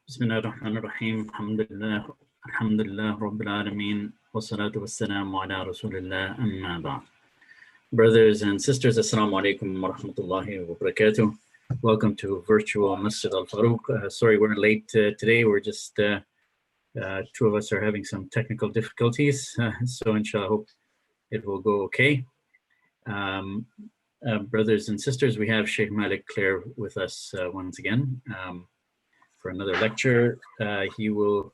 Bismillahirrahmanirrahim. Alhamdulillah Rabbil Alameen. Wassalatu wassalamu ala Rasulillah amma ba'd. Brothers and sisters, Assalamu alaikum wa rahmatullahi wa barakatuh. Welcome to virtual Masjid Al-Farooq. Sorry we're late today. We're just, two of us are having some technical difficulties. So inshallah, hope it will go okay. Brothers and sisters, we have Sheikh Malik Clare with us once again. For another lecture. He will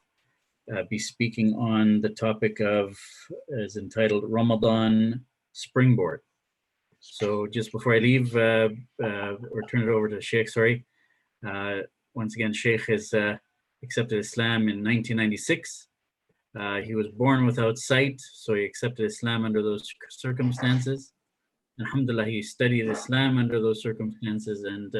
be speaking on the topic is entitled Ramadan Springboard. So just before I leave, or turn it over to Sheikh, sorry. Once again, Sheikh has accepted Islam in 1996. He was born without sight, so he accepted Islam under those circumstances. Alhamdulillah, he studied Islam under those circumstances and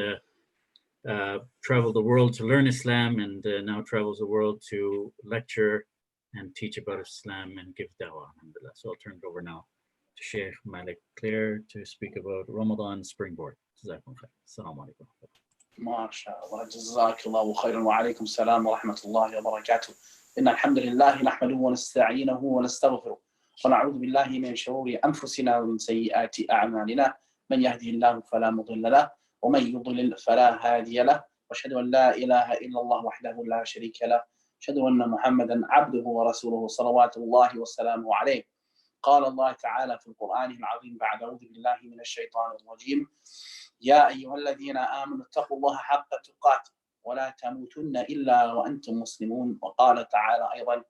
traveled the world to learn Islam, and now travels the world to lecture and teach about Islam and give dawah, alhamdulillah. So I'll turn it over now to Sheikh Malik Clare to speak about Ramadan Springboard. Jazakumullah khair. Assalamu alaikum. MashaAllah. Jazakallahu khairan wa alaikum salam wa rahmatullahi wa barakatuh. Inna alhamdulillah nahmaduhu wa nasta'inuhu wa nastaghfiruh. Wa na'udhu billahi min shururi anfusina wa min sayyiati a'malina. Man yahdihillahu fala mudilla lahu. ومن يضلل فلا هادي له واشهد ان لا اله الا الله وحده لا شريك له اشهد ان محمدا عبده ورسوله صلوات الله وسلامه عليه قال الله تعالى في القران العظيم بعد اعوذ بالله من الشيطان الرجيم يا ايها الذين امنوا اتقوا الله حق تقاته ولا تموتن الا وانتم مسلمون وقال تعالى ايضا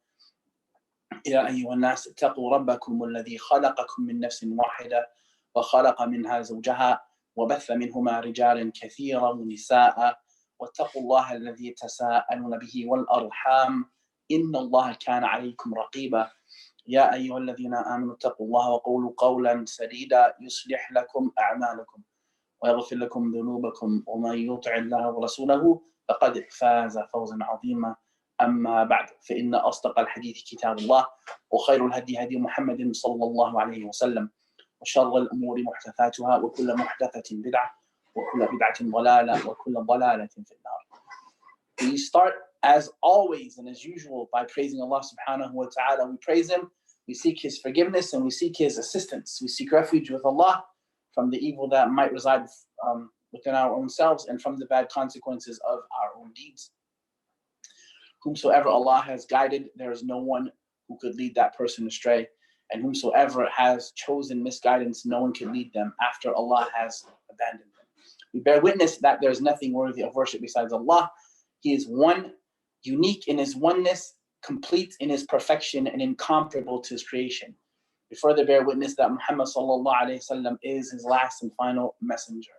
يا ايها الناس اتقوا ربكم الذي خلقكم من نفس واحده وخلق منها زوجها وبث منهما رجالا كثيرا ونساء واتقوا الله الذي تساءلون به والأرحام إن الله كان عليكم رقيبا يا أيها الذين آمنوا اتقوا الله وقولوا قولا سديدا يصلح لكم أعمالكم ويغفر لكم ذنوبكم ومن يطع الله ورسوله فقد فاز فوزا عظيما أما بعد فإن أصدق الحديث كتاب الله وخير الهدي هدي محمد صلى الله عليه وسلم وشر الأمور محدثاتها وكل محدثة بدعة وكل بدعة ضلالة وكل ضلالة في النار. We start as always and as usual by praising Allah subhanahu wa ta'ala. We praise Him, we seek His forgiveness, and we seek His assistance. We seek refuge with Allah from the evil that might reside within our own selves and from the bad consequences of our own deeds. Whomsoever Allah has guided, there is no one who could lead that person astray. And whomsoever has chosen misguidance, no one can lead them after Allah has abandoned them. We bear witness that there is nothing worthy of worship besides Allah. He is one, unique in His oneness, complete in His perfection, and incomparable to His creation. We further bear witness that Muhammad sallallahu alayhi wasallam is His last and final messenger.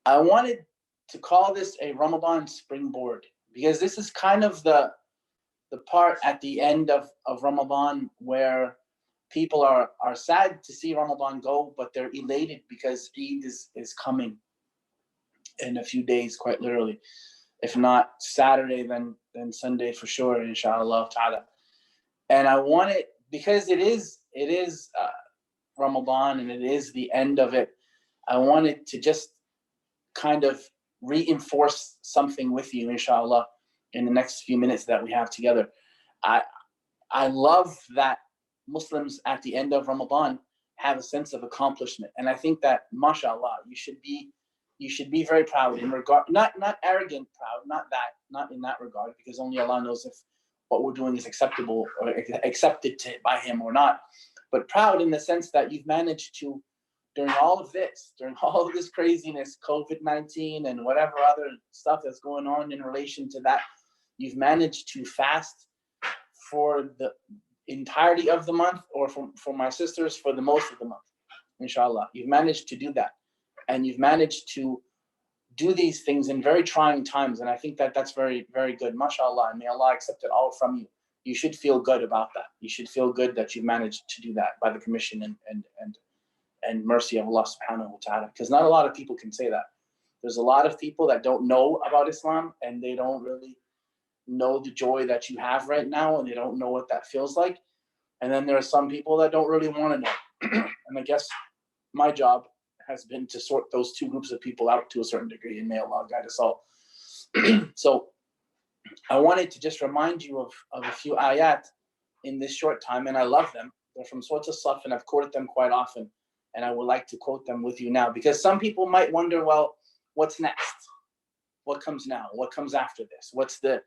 I wanted to call this a Ramadan springboard because this is kind of the part at the end of Ramadan where people are sad to see Ramadan go, but they're elated because Eid is coming in a few days, quite literally. If not Saturday, then Sunday for sure, inshallah ta'ala. And I want it, because it is Ramadan and it is the end of it, I wanted to just kind of reinforce something with you, inshallah, in the next few minutes that we have together. I love that Muslims at the end of Ramadan have a sense of accomplishment, and I think that, mashallah, you should be very proud in regard, not arrogant proud, not in that regard, because only Allah knows if what we're doing is acceptable or accepted by Him or not, but proud in the sense that you've managed to, during all of this craziness, COVID-19 and whatever other stuff that's going on in relation to that, you've managed to fast for the entirety of the month, or for my sisters, for the most of the month, inshallah. You've managed to do that, and you've managed to do these things in very trying times, and I think that that's very, very good, mashallah, and may Allah accept it all from you. You should feel good about that. You should feel good that you've managed to do that by the permission and mercy of Allah subhanahu wa ta'ala, because not a lot of people can say that. There's a lot of people that don't know about Islam, and they don't really know the joy that you have right now, and they don't know what that feels like. And then there are some people that don't really want to know. And I guess my job has been to sort those two groups of people out to a certain degree, and may Allah guide us all. So I wanted to just remind you of a few ayat in this short time, and I love them. They're from Surah As-Saff, and I've quoted them quite often, and I would like to quote them with you now, because some people might wonder, well, what's next? What comes now? What comes after this? What's the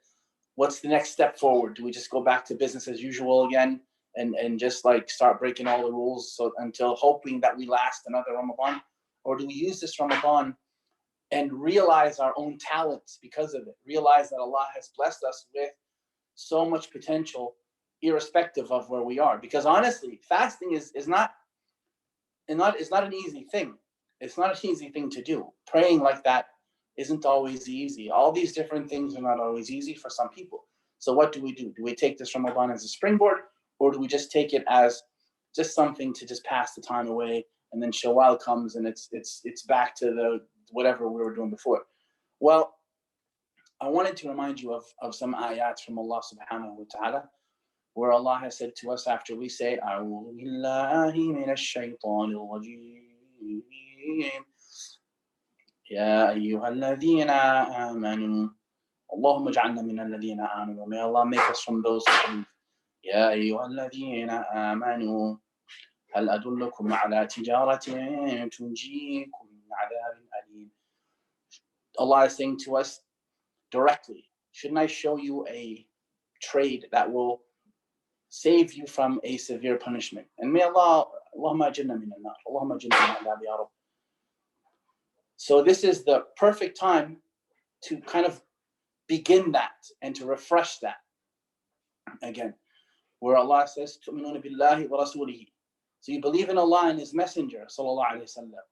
next step forward? Do we just go back to business as usual again and just like start breaking all the rules so until hoping that we last another Ramadan? Or do we use this Ramadan and realize our own talents because of it? Realize that Allah has blessed us with so much potential, irrespective of where we are. Because honestly, fasting is not an easy thing. It's not an easy thing to do. Praying like that isn't always easy. All these different things are not always easy for some people. So what do? Do we take this Ramadan as a springboard, or do we just take it as just something to just pass the time away, and then Shawwal comes and it's back to the whatever we were doing before? Well, I wanted to remind you of some ayats from Allah subhanahu wa ta'ala, where Allah has said to us after we say, A'udhu billahi minash shaytanir rajim. Ya ayyuhalladhina amanu. Allahumma ja'alna min alladhina amanu. May Allah make us from those who believe. Ya ayyuhalladhina amanu. هل أدلكم على تجارة تنجيكم من عذاب أليم. Allah is saying to us directly, shouldn't I show you a trade that will save you from a severe punishment? And may Allah, Allahumma ajirna min al-nar, Allahumma ajirna min al-adhab ya Rabb. So this is the perfect time to kind of begin that and to refresh that again, where Allah says, تُؤْمِنُونَ بِاللَّهِ وَرَسُولِهِ. So you believe in Allah and His Messenger, sallallahu alaihi wasallam.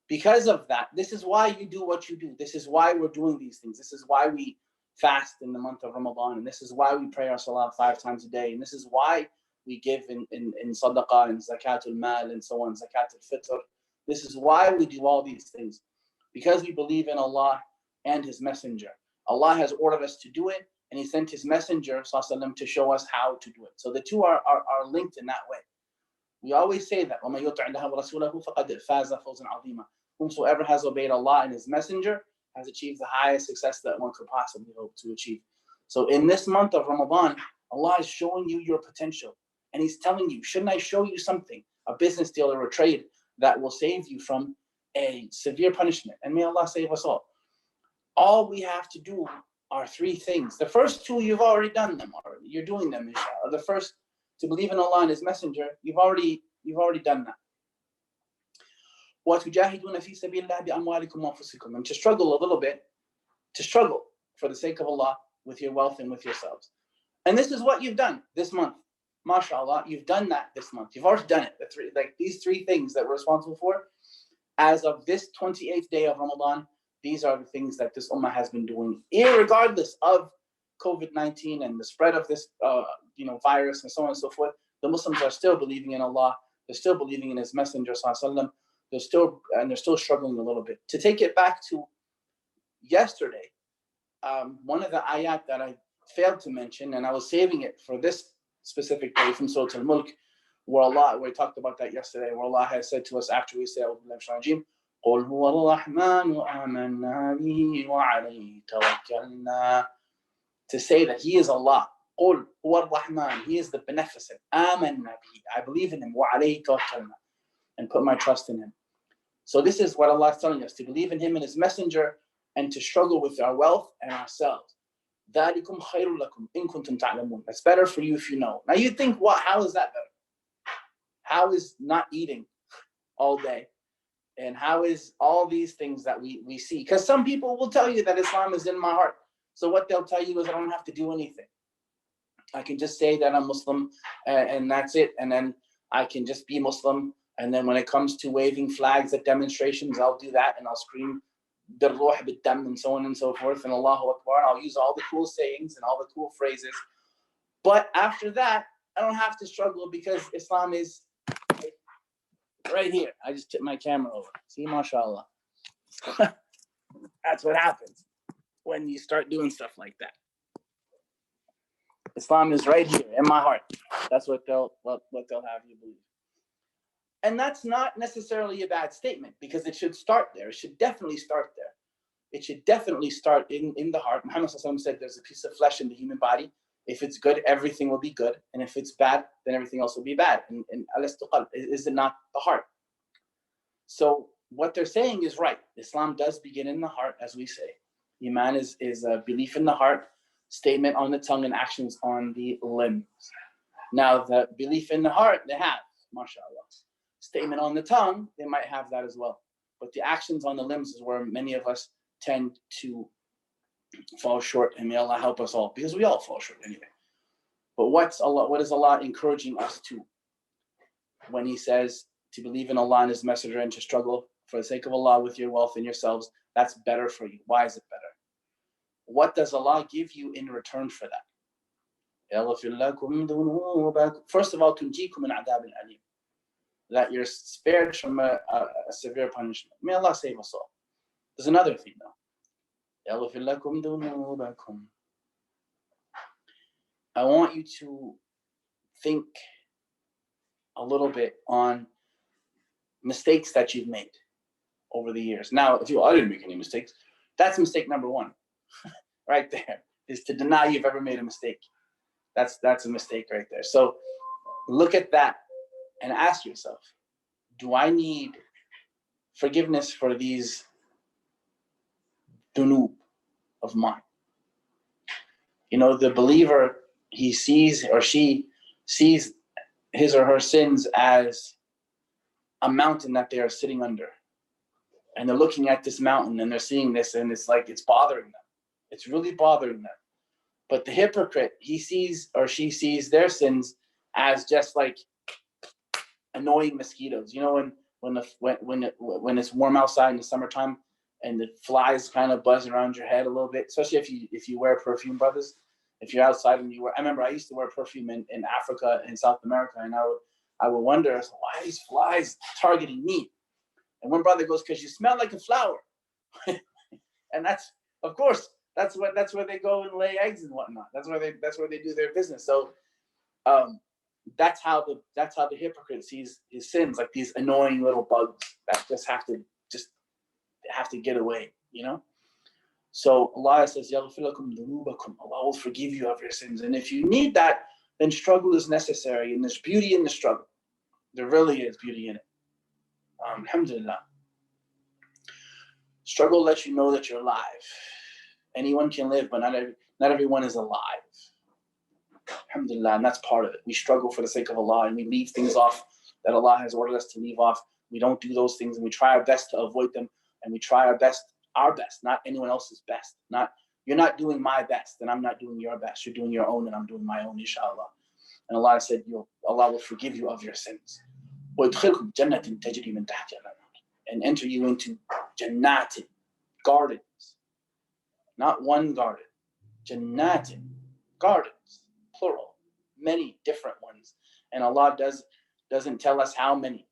Because of that, this is why you do what you do. This is why we're doing these things. This is why we fast in the month of Ramadan, and this is why we pray our salah 5 times a day, and this is why we give in sadaqah and zakatul mal and so on, zakatul fitr. This is why we do all these things, because we believe in Allah and His Messenger. Allah has ordered us to do it, and He sent His Messenger sallallahu alaihi wasallam to show us how to do it. So the two are linked in that way. We always say that, وَمَن يُطِعِ اللَّهَ وَرَسُولَهُ فَقَدْ فَازَ فَوْزًا عَظِيمًا. Whomsoever has obeyed Allah and His Messenger has achieved the highest success that one could possibly hope to achieve. So in this month of Ramadan, Allah is showing you your potential, and He's telling you, shouldn't I show you something, a business deal or a trade that will save you from a severe punishment? And may Allah save us all. All we have to do are 3 things. The first 2, you've already done them already. You're doing them, inshallah. The first, to believe in Allah and His Messenger, you've already done that. وَتُجَاهِدُونَ فِي سَبِيلِ اللَّهِ بِأَمْوَالِكُمْ وَأَنفُسِكُمْ. And to struggle a little bit, to struggle for the sake of Allah with your wealth and with yourselves. And this is what you've done this month. MashaAllah, you've done that this month. You've already done it. These 3 things that we're responsible for, as of this 28th day of Ramadan, these are the things that this ummah has been doing, irregardless of COVID-19 and the spread of this virus and so on and so forth. The Muslims are still believing in Allah. They're still believing in His Messenger sallallahu alaihi wasallam. They're still struggling a little bit. To take it back to yesterday, one of the ayat that I failed to mention, and I was saving it for this specific day from Surah Al-Mulk, where we talked about that yesterday, where Allah has said to us after we say قُلْ هُوَ الرَّحْمَنُ آمَنَّا بِهِ وَعَلَيْهِ تَوَكَّلْنَا. To say that He is Allah. قُلْ هُوَ الرَّحْمَنُ. He is the beneficent. آمَنَّا بِهِ. I believe in Him. وَعَلَيْهِ تَوَكَّلْنَا. And put my trust in Him. So this is what Allah is telling us, to believe in Him and His Messenger, and to struggle with our wealth and ourselves. ذَلِكُمْ خَيْرٌ لَكُمْ إِن كُنتُمْ تَعْلَمُونَ. That's better for you if you know. Now you think, how is that better? How is not eating all day? And how is all these things that we see? Because some people will tell you that Islam is in my heart. So what they'll tell you is I don't have to do anything. I can just say that I'm Muslim and that's it. And then I can just be Muslim. And then when it comes to waving flags at demonstrations, I'll do that and I'll scream بالروح بالدم and so on and so forth and Allahu Akbar. And I'll use all the cool sayings and all the cool phrases. But after that, I don't have to struggle because Islam is right here. I just tipped my camera over. See, mashallah. That's what happens when you start doing stuff like that. Islam is right here in my heart. That's what they'll have you believe. And that's not necessarily a bad statement, because it should start there. It should definitely start there. it should definitely start in the heart. Muhammad said there's a piece of flesh in the human body. If it's good, everything will be good. And if it's bad, then everything else will be bad. And is it not the heart? So what they're saying is right. Islam does begin in the heart, as we say. Iman is a belief in the heart, statement on the tongue, and actions on the limbs. Now, the belief in the heart, they have, mashallah. Statement on the tongue, they might have that as well. But the actions on the limbs is where many of us tend to fall short, and may Allah help us all, because we all fall short anyway. But what is Allah encouraging us to when He says to believe in Allah and His Messenger and to struggle for the sake of Allah with your wealth and yourselves? That's better for you. Why is it better? What does Allah give you in return for that? First of all, that you're spared from a severe punishment. May Allah save us all. There's another thing though. I want you to think a little bit on mistakes that you've made over the years. Now, if I didn't make any mistakes, that's mistake number one, right there, is to deny you've ever made a mistake. That's a mistake right there. So look at that and ask yourself, do I need forgiveness for these dunub of mine? You know, the believer, he sees or she sees his or her sins as a mountain that they are sitting under. And they're looking at this mountain and they're seeing this, and it's like it's bothering them. It's really bothering them. But the hypocrite, he sees or she sees their sins as just like annoying mosquitoes. You know, when it's warm outside in the summertime and the flies kind of buzz around your head a little bit, especially if you wear perfume, brothers. If you're outside and I remember I used to wear perfume in Africa and South America, and I would wonder, why are these flies targeting me? And one brother goes, because you smell like a flower. And that's, of course, that's where they go and lay eggs and whatnot. That's where they do their business. So that's how the hypocrite sees his sins, like these annoying little bugs that just have to get away, you know? So Allah says, يَغْفِرْ لَكُمْ ذُنُوبَكُمْ. Allah will forgive you of your sins. And if you need that, then struggle is necessary. And there's beauty in the struggle. There really is beauty in it. Alhamdulillah. Struggle lets you know that you're alive. Anyone can live, but not everyone is alive. Alhamdulillah, and that's part of it. We struggle for the sake of Allah, and we leave things off that Allah has ordered us to leave off. We don't do those things, and we try our best to avoid them, and we try our best, not anyone else's best. You're not doing my best, and I'm not doing your best. You're doing your own, and I'm doing my own, inshallah. And Allah said, Allah will forgive you of your sins. And enter you into jannatin, gardens. Not one garden. Jannatin, gardens, plural. Many different ones. And Allah doesn't tell us how many.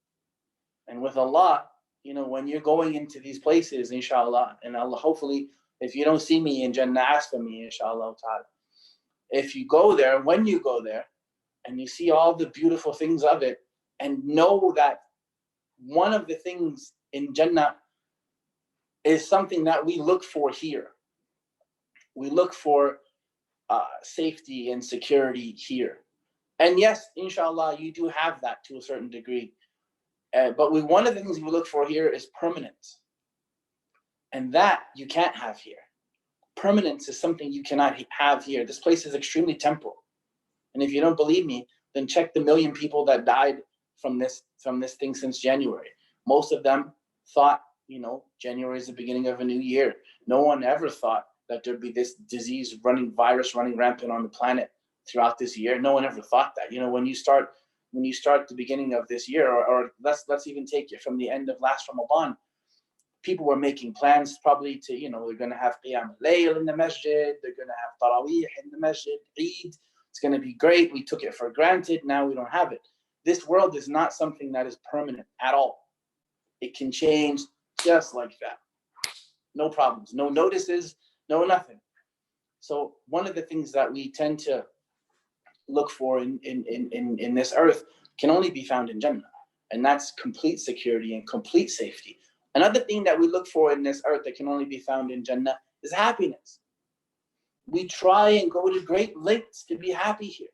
And with Allah, you know, when you're going into these places, inshallah, and Allah, hopefully, if you don't see me in Jannah, ask for me, inshallah ta'ala. If you go there, when you go there, and you see all the beautiful things of it, and know that one of the things in Jannah is something that we look for here. We look for safety and security here. And yes, inshallah, you do have that to a certain degree. But one of the things we look for here is permanence. And that you can't have here. Permanence is something you cannot have here. This place is extremely temporal. And if you don't believe me, then check the 1 million people that died from this thing since January. Most of them thought, you know, January is the beginning of a new year. No one ever thought that there'd be this virus running rampant on the planet throughout this year. No one ever thought that. You know, when you start the beginning of this year, or let's even take it from the end of last Ramadan, people were making plans probably to, you know, they're going to have Qiyam al-Layl in the masjid, they're going to have Taraweeh in the masjid, Eid. It's going to be great. We took it for granted. Now we don't have it. This world is not something that is permanent at all. It can change just like that. No problems, no notices, no nothing. So one of the things that we tend to look for in this earth can only be found in Jannah. And that's complete security and complete safety. Another thing that we look for in this earth that can only be found in Jannah is happiness. We try and go to great lengths to be happy here.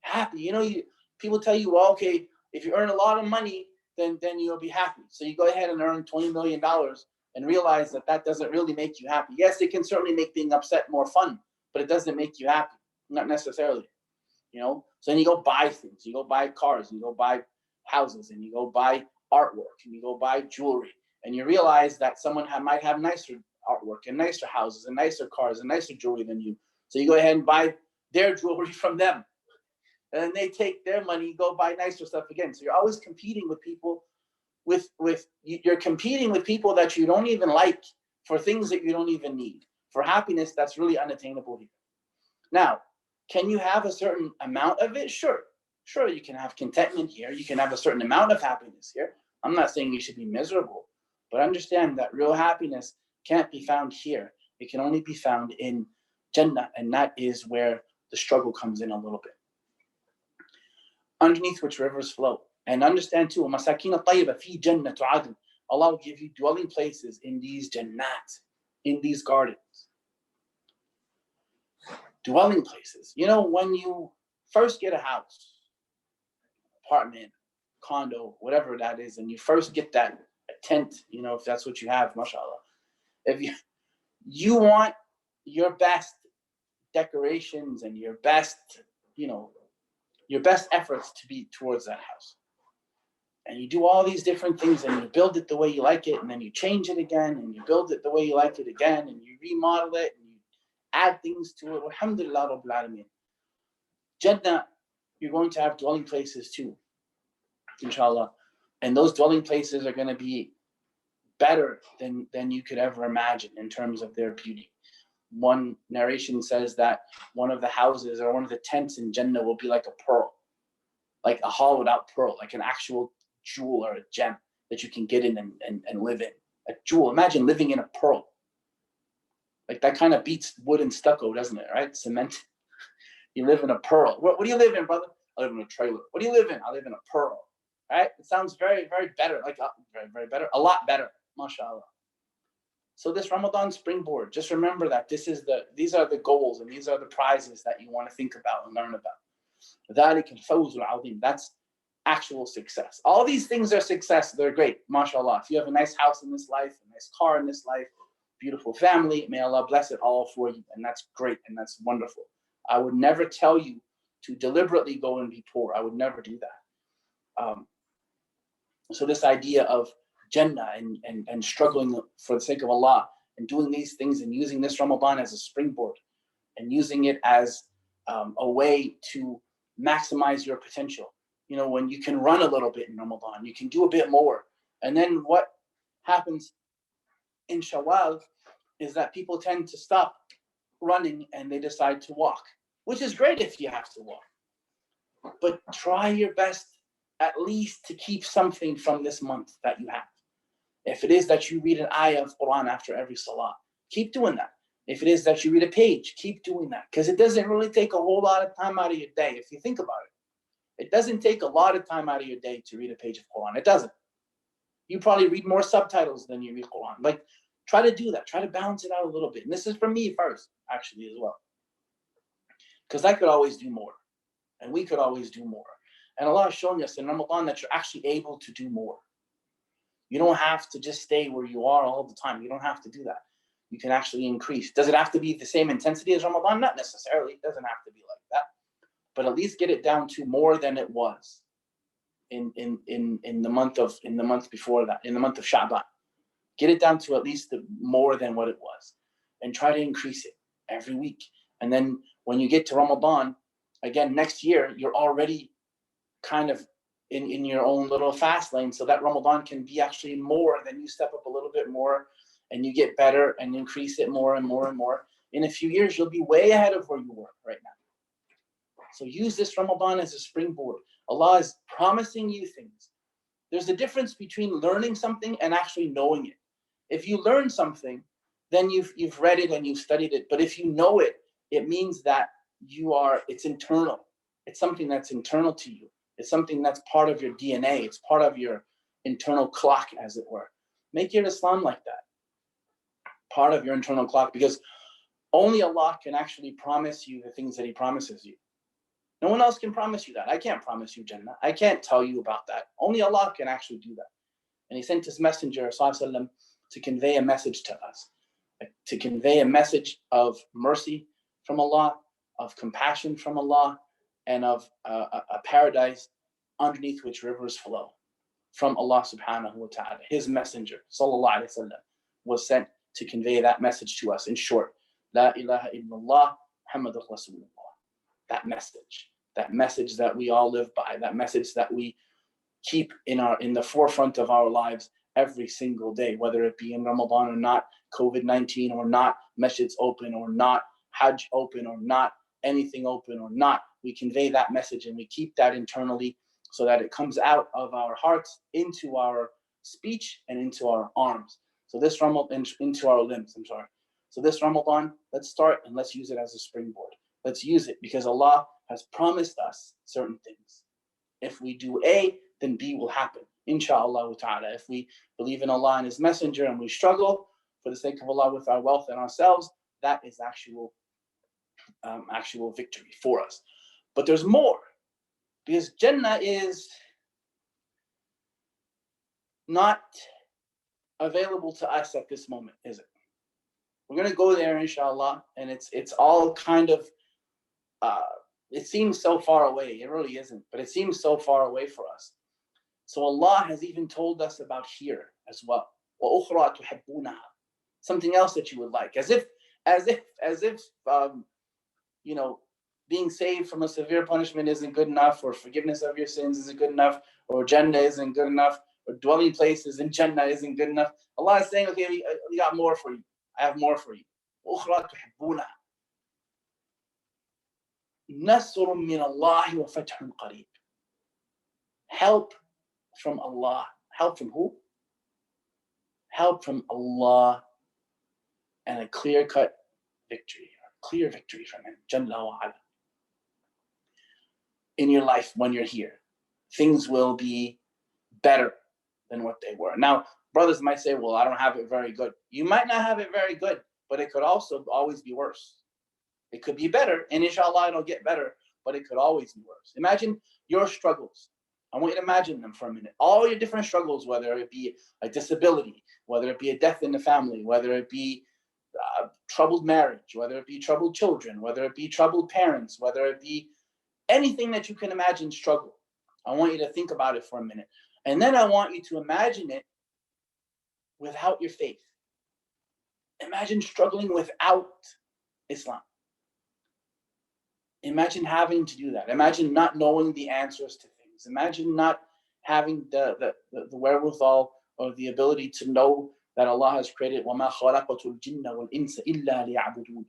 Happy, people tell you, well, okay, if you earn a lot of money, then you'll be happy. So you go ahead and earn $20 million and realize that doesn't really make you happy. Yes, it can certainly make being upset more fun, but it doesn't make you happy, not necessarily. So then you go buy things, you go buy cars, and you go buy houses, and you go buy artwork, and you go buy jewelry, and you realize that someone might have nicer artwork and nicer houses and nicer cars and nicer jewelry than you. So you go ahead and buy their jewelry from them. And then they take their money, go buy nicer stuff again. So you're always competing with people, you're competing with people that you don't even like for things that you don't even need. For happiness, that's really unattainable here. Now, can you have a certain amount of it? Sure, you can have contentment here. You can have a certain amount of happiness here. I'm not saying you should be miserable, but understand that real happiness can't be found here. It can only be found in Jannah, and that is where the struggle comes in a little bit. Underneath which rivers flow. And understand too, masakin at-tayyiba fi jannatu adn. Allah will give you dwelling places in these jannat, in these gardens. Dwelling places. When you first get a house, apartment, condo, whatever that is, and you first get that tent, if that's what you have, mashallah. If you want your best decorations and your best, your best efforts to be towards that house. And you do all these different things, and you build it the way you like it, and then you change it again, and you build it the way you like it again, and you remodel it, and you add things to it. Alhamdulillah Rabbil Alameen. Jannah, you're going to have dwelling places too, inshallah. And those dwelling places are going to be better than you could ever imagine in terms of their beauty. One narration says that one of the houses or one of the tents in Jannah will be like a pearl, like a hollowed out pearl, like an actual jewel or a gem that you can get in and live in. A jewel. Imagine living in a pearl. Like that kind of beats wood and stucco, doesn't it? Right? Cement. You live in a pearl. What do you live in, brother? I live in a trailer. What do you live in? I live in a pearl. Right? It sounds very, very better. Like very, very better. A lot better. MashaAllah. So this Ramadan Springboard, just remember that these are the goals and these are the prizes that you want to think about and learn about. That's actual success. All these things are success. They're great. MashaAllah. If you have a nice house in this life, a nice car in this life, beautiful family, may Allah bless it all for you. And that's great and that's wonderful. I would never tell you to deliberately go and be poor. I would never do that. So this idea of Jannah and struggling for the sake of Allah and doing these things and using this Ramadan as a springboard and using it as a way to maximize your potential. When you can run a little bit in Ramadan, you can do a bit more. And then what happens in Shawwal is that people tend to stop running and they decide to walk, which is great if you have to walk. But try your best at least to keep something from this month that you have. If it is that you read an ayah of Quran after every salah, keep doing that. If it is that you read a page, keep doing that. Because it doesn't really take a whole lot of time out of your day if you think about it. It doesn't take a lot of time out of your day to read a page of Quran. It doesn't. You probably read more subtitles than you read Quran. Like, try to do that. Try to balance it out a little bit. And this is for me first, actually, as well. Because I could always do more. And we could always do more. And Allah is showing us in Ramadan that you're actually able to do more. You don't have to just stay where you are all the time. You don't have to do that. You can actually increase. Does it have to be the same intensity as Ramadan? Not necessarily. It doesn't have to be like that. But at least get it down to more than it was in the month before that, in the month of Sha'ban. Get it down to at least more than what it was. And try to increase it every week. And then when you get to Ramadan, again, next year, you're already kind of in your own little fast lane, so that Ramadan can be actually more, and then you step up a little bit more and you get better and increase it more and more and more. In a few years, you'll be way ahead of where you were right now. So use this Ramadan as a springboard. Allah is promising you things. There's a difference between learning something and actually knowing it. If you learn something, then you've read it and you've studied it. But if you know it, it means that it's internal. It's something that's internal to you. It's something that's part of your DNA. It's part of your internal clock, as it were. Make your Islam like that, part of your internal clock, because only Allah can actually promise you the things that He promises you. No one else can promise you that. I can't promise you Jannah. I can't tell you about that. Only Allah can actually do that. And He sent His messenger ﷺ to convey a message to us, to convey a message of mercy from Allah, of compassion from Allah, and of a paradise underneath which rivers flow from Allah subhanahu wa ta'ala. His messenger sallallahu alaihi wasallam was sent to convey that message to us. In short, La ilaha illallah Muhammadur Rasulullah. That message that we all live by, that message that we keep in the forefront of our lives every single day, whether it be in Ramadan or not, COVID-19 or not, masjids open or not, Hajj open or not, anything open or not. We convey that message and we keep that internally so that it comes out of our hearts into our speech and into our arms. So this Ramadan, into our limbs, I'm sorry. So this Ramadan, let's start and let's use it as a springboard. Let's use it because Allah has promised us certain things. If we do A, then B will happen, inshallah ta'ala. If we believe in Allah and His messenger and we struggle for the sake of Allah with our wealth and ourselves, that is actual victory for us. But there's more, because Jannah is not available to us at this moment, is it? We're going to go there, inshallah, and it's all kind of, it seems so far away. It really isn't, but it seems so far away for us. So Allah has even told us about here as well. وَأُخْرَى تُحِبُّونَهَا. Something else that you would like, as if being saved from a severe punishment isn't good enough, or forgiveness of your sins isn't good enough, or Jannah isn't good enough, or dwelling places in Jannah isn't good enough. Allah is saying, okay, we got more for you. I have more for you. أُخْرَى تُحِبُّونَهَا. نَصْرٌ مِّنَ اللَّهِ وَفَتْحٌ قَرِيبٌ. Help from Allah. Help from who? Help from Allah, and a clear-cut victory, clear victory from Him, Jalla wa ala. In your life when you're here, things will be better than what they were. Now, brothers might say, well, I don't have it very good. You might not have it very good, but it could also always be worse. It could be better, and inshallah it'll get better, but it could always be worse. Imagine your struggles. I want you to imagine them for a minute. All your different struggles, whether it be a disability, whether it be a death in the family, whether it be troubled marriage, whether it be troubled children, whether it be troubled parents, whether it be anything that you can imagine struggle. I want you to think about it for a minute. And then I want you to imagine it without your faith. Imagine struggling without Islam. Imagine having to do that. Imagine not knowing the answers to things. Imagine not having the wherewithal or the ability to know that Allah has created وَمَا خَلَقَتُ الْجِنَّ وَالْإِنسَ إِلَّا لِيَعْبُدُونَ.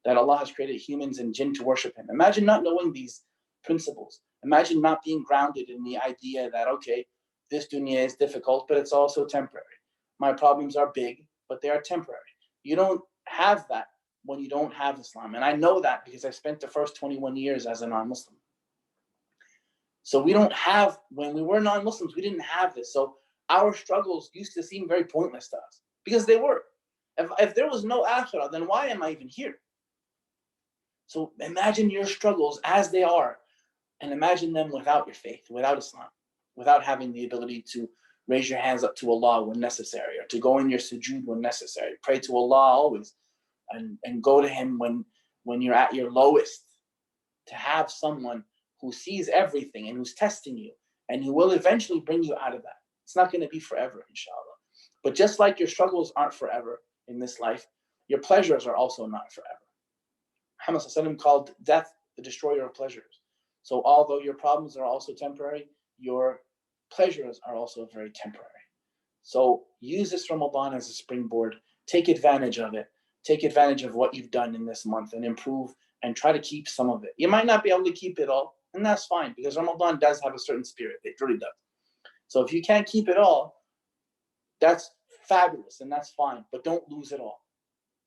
That Allah has created humans and jinn to worship Him. Imagine not knowing these principles. Imagine not being grounded in the idea that, okay, this dunya is difficult, but it's also temporary. My problems are big, but they are temporary. You don't have that when you don't have Islam. And I know that because I spent the first 21 years as a non-Muslim. So we don't have, when we were non-Muslims, we didn't have this. So our struggles used to seem very pointless to us because they were. If there was no akhirah, then why am I even here? So imagine your struggles as they are, and imagine them without your faith, without Islam, without having the ability to raise your hands up to Allah when necessary, or to go in your sujood when necessary. Pray to Allah always, and go to Him when you're at your lowest. To have someone who sees everything and who's testing you, and who will eventually bring you out of that. It's not going to be forever, inshallah. But just like your struggles aren't forever in this life, your pleasures are also not forever. Muhammad ﷺ called death the destroyer of pleasures. So although your problems are also temporary, your pleasures are also very temporary. So use this Ramadan as a springboard. Take advantage of it. Take advantage of what you've done in this month and improve and try to keep some of it. You might not be able to keep it all, and that's fine, because Ramadan does have a certain spirit. It really does. So if you can't keep it all, that's fabulous and that's fine, but don't lose it all.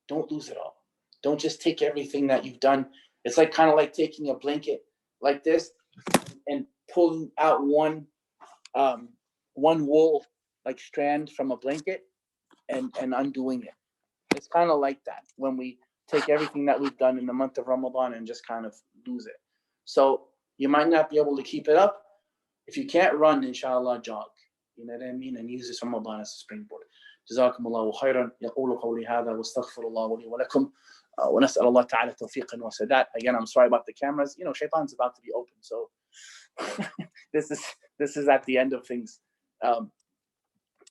Don't lose it all. Don't just take everything that you've done. It's like kind of like taking a blanket like this and pulling out one wool like strand from a blanket and undoing it. It's kind of like that when we take everything that we've done in the month of Ramadan and just kind of lose it. So you might not be able to keep it up. If you can't run, inshallah, jog. You know what I mean? And use this Ramadan as a springboard. جزاكم الله خيرا. يقول قولي هذا واستغفر الله لي ولكم ونسأل الله تعالى توفيقا وسداد. Again, I'm sorry about the cameras. You know, Shaitan's about to be open, so this is at the end of things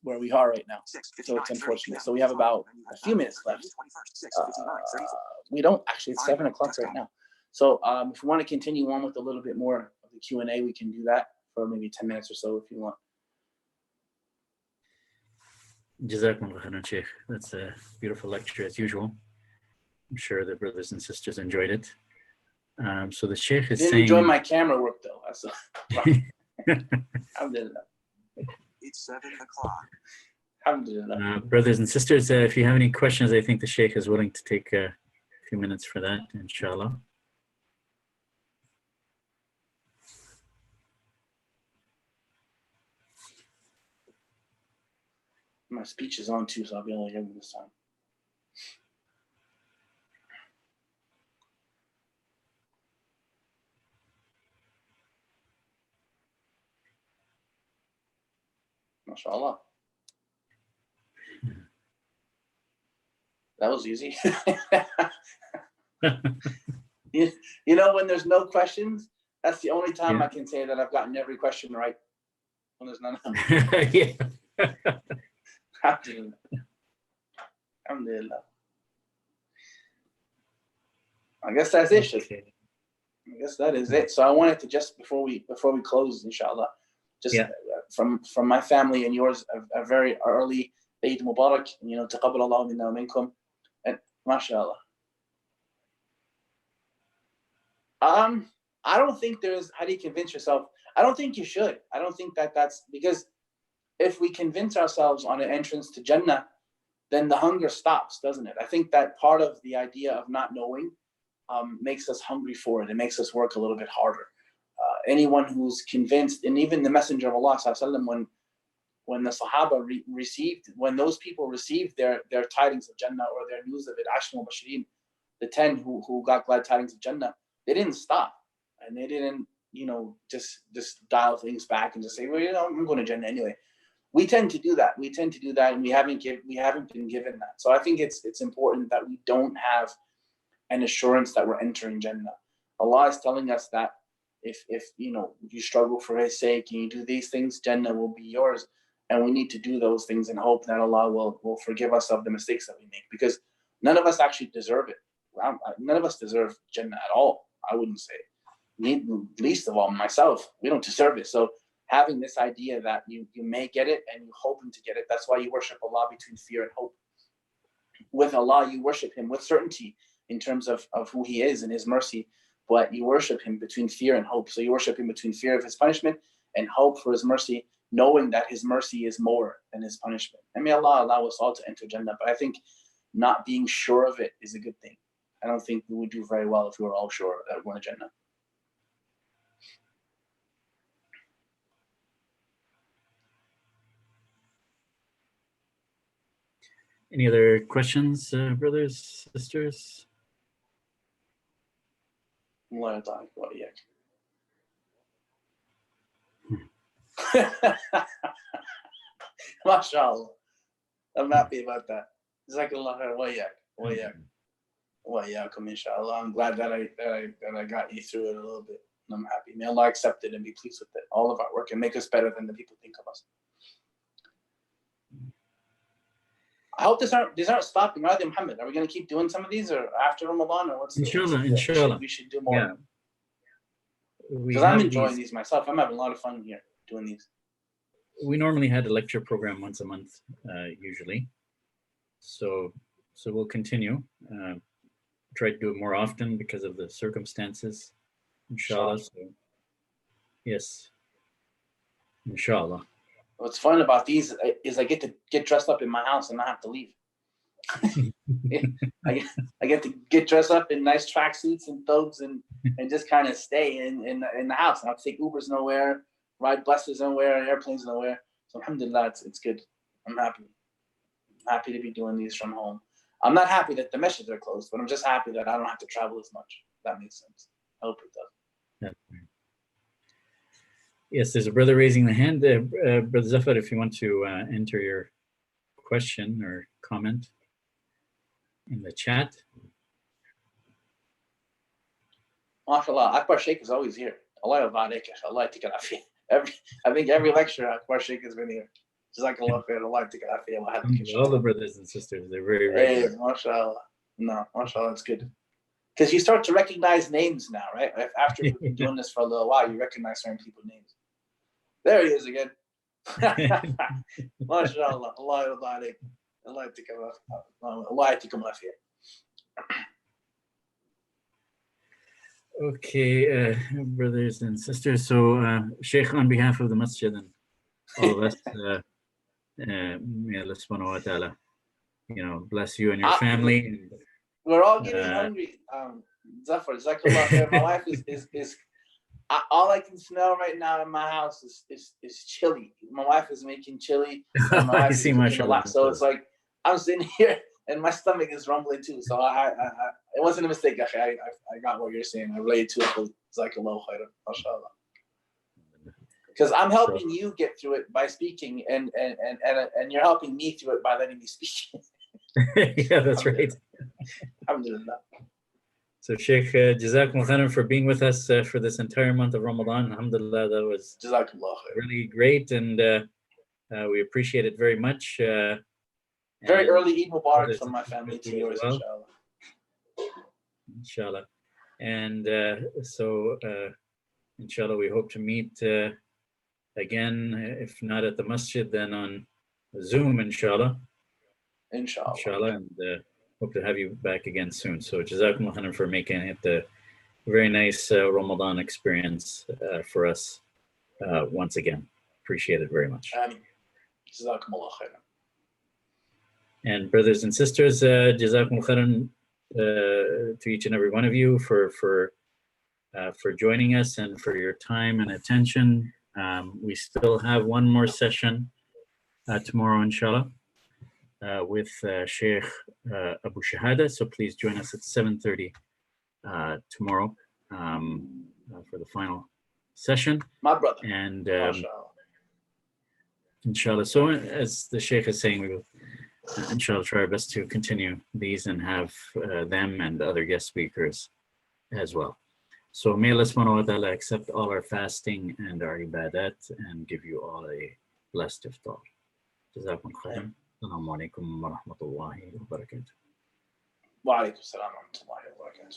where we are right now. So it's unfortunate. So we have about a few minutes left. We don't actually. It's 7 o'clock right now. So if we want to continue on with a little bit more of the Q&A, we can do that for maybe 10 minutes or so if you want. Jazakumullah khairan, Sheikh. That's a beautiful lecture as usual. I'm sure the brothers and sisters enjoyed it. So the Sheikh is saying... Didn't enjoy my camera work though. That's Alhamdulillah. It's 7 o'clock. Alhamdulillah. Brothers and sisters, if you have any questions, I think the Sheikh is willing to take a few minutes for that, inshallah. My speech is on too, so I'll be able to hear me this time. MashaAllah. That was easy. You know, when there's no questions, that's the only time I can say that I've gotten every question right. When there's none. Yeah. Alhamdulillah. Alhamdulillah. I guess that's it. Okay. I guess that is it. So I wanted to just before we close, inshallah, just from my family and yours, a very early Eid Mubarak, and taqabbal Allah minna wa minkum, and mashallah. I don't think there's, how do you convince yourself? I don't think you should. I don't think that's because if we convince ourselves on an entrance to Jannah, then the hunger stops, doesn't it? I think that part of the idea of not knowing makes us hungry for it. It makes us work a little bit harder. Anyone who's convinced, and even the Messenger of Allah, when the Sahaba when those people received their tidings of Jannah or their news of it, Ashra al-Bashireen, the 10 who got glad tidings of Jannah, they didn't stop, and they didn't, just dial things back and just say, well, I'm going to Jannah anyway. We tend to do that. And we haven't been given that. So I think it's important that we don't have an assurance that we're entering Jannah. Allah is telling us that if you struggle for His sake and you do these things, Jannah will be yours. And we need to do those things and hope that Allah will forgive us of the mistakes that we make, because none of us actually deserve it. None of us deserve Jannah at all, I wouldn't say. Least of all myself, we don't deserve it. So having this idea that you may get it and you hoping to get it, that's why you worship Allah between fear and hope. With Allah, you worship Him with certainty in terms of who He is and His mercy, but you worship Him between fear and hope. So you worship Him between fear of His punishment and hope for His mercy, knowing that His mercy is more than His punishment. And may Allah allow us all to enter Jannah. But I think not being sure of it is a good thing. I don't think we would do very well if we were all sure that we're going to Jannah. Any other questions, brothers, sisters? Allah ta'ala wa iyyak. MashaAllah. I'm happy about that. Jazakallah khair wa iyyak. Wa iyyak. Wa iyyakum, inshallah. I'm glad that I got you through it a little bit. And I'm happy. May Allah accept it and be pleased with it. All of our work, and make us better than the people think of us. I hope these aren't stopping, are they, Muhammad? Are we going to keep doing some of these, or after Ramadan, or what's Inshallah. We should do more. Yeah. Because I'm enjoying these myself. I'm having a lot of fun here doing these. We normally had a lecture program once a month, usually. So we'll continue. Try to do it more often because of the circumstances. Inshallah. So, yes. Inshallah. What's fun about these is I get to get dressed up in my house and not have to leave. I get to get dressed up in nice tracksuits and thobes and just kind of stay in the house. And I'll take Ubers nowhere, ride buses nowhere, airplanes nowhere. So alhamdulillah, it's good. I'm happy. happy to be doing these from home. I'm not happy that the masjids are closed, but I'm just happy that I don't have to travel as much. If that makes sense. I hope it does. Yes, there's a brother raising the hand. Brother Zafar, if you want to enter your question or comment in the chat. MashaAllah, Akbar Sheikh is always here. Allah barik, Allah yatik al-afiyah. I think every lecture Akbar Sheikh has been here. Jazakallah khair, Allah yatik al-afiyah. All the brothers and sisters, they're very Hey, regular. MashaAllah. No, MashaAllah, it's good. Because you start to recognize names now, right? After you've been doing this for a little while, you recognize certain people's names. There he is again. MashaAllah. Allah barik. Allah yatik al-afiyah. Okay, brothers and sisters. So, Sheikh, on behalf of the masjid and all of us, may Allah subhanahu wa ta'ala, bless you and your family. We're all getting hungry. Zafar, Jazakallah khair. My wife is all I can smell right now in my house is chili. My wife is making chili. And my wife is cooking a lot. So it's like I'm sitting here and my stomach is rumbling too. So it wasn't a mistake. I got what you're saying. I related to it. Jazakallah khair. MashaAllah. Because I'm helping you get through it by speaking, and you're helping me through it by letting me speak. Yeah, that's right. Alhamdulillah. So, Sheikh, Jazakumullah khairan for being with us for this entire month of Ramadan. Alhamdulillah, that was really great, and we appreciate it very much. Very early Eid Mubarak from my family to yours, well. inshallah. Inshallah. And so, inshallah, we hope to meet again, if not at the masjid, then on Zoom, inshallah. Inshallah. And hope to have you back again soon. So, Jazakumullah khairan for making it a very nice Ramadan experience for us once again. Appreciate it very much. Jazakumullah khairan. And brothers and sisters, Jazakumullah khairan to each and every one of you for joining us and for your time and attention. We still have one more session tomorrow, inshallah, with Sheikh Abu Shahada. So please join us at 7:30 tomorrow for the final session. My brother. And inshallah. So as the Sheikh is saying, we will inshallah try our best to continue these and have them and other guest speakers as well. So may Allah subhanahu wa ta'ala accept all our fasting and our ibadat and give you all a blessed iftar. Jazakum khairan. Assalamu alaikum wa rahmatullahi wa barakatuh. Wa alaikum salam wa rahmatullahi wa barakatuh.